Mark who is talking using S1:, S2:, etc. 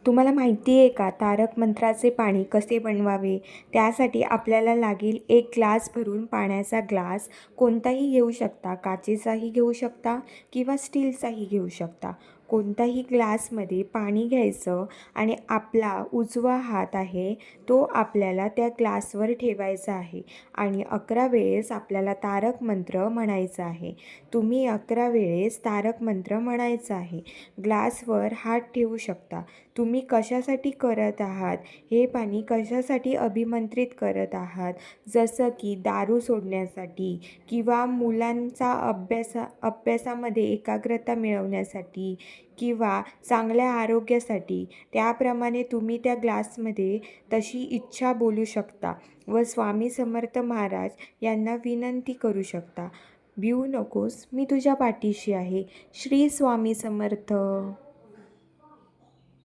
S1: तुम्हाला माहिती आहे का तारक मंत्राचे पाणी कसे बनवावे? त्यासाठी आपल्याला लागेल 1 ग्लास भरून पाण्याचा ग्लास. कोणताही घेऊ शकता, काचेचाही घेऊ शकता किंवा स्टीलचाही घेऊ शकता. कोणत्याही ग्लासमध्ये पाणी घ्यायचं आणि आपला उजवा हात आहे तो आपल्याला त्या ग्लासवर ठेवायचा आहे आणि 11 वेळेस आपल्याला तारक मंत्र म्हणायचा आहे. तुम्ही 11 वेळेस तारक मंत्र म्हणायचा आहे. ग्लासवर हात ठेवू शकता. तुम्ही कशासाठी करत आहात, हे पाणी कशासाठी अभिमंत्रित करत आहात, जसं की दारू सोडण्यासाठी किंवा मुलांचा अभ्यासामध्ये एकाग्रता मिळवण्यासाठी किंवा चांगल्या आरोग्यासाठी, त्याप्रमाणे तुम्ही त्या ग्लासमध्ये तशी इच्छा बोलू शकता व स्वामी समर्थ महाराज यांना विनंती करू शकता. भिवू नकोस, मी तुझ्या पाठीशी आहे. श्री स्वामी समर्थ.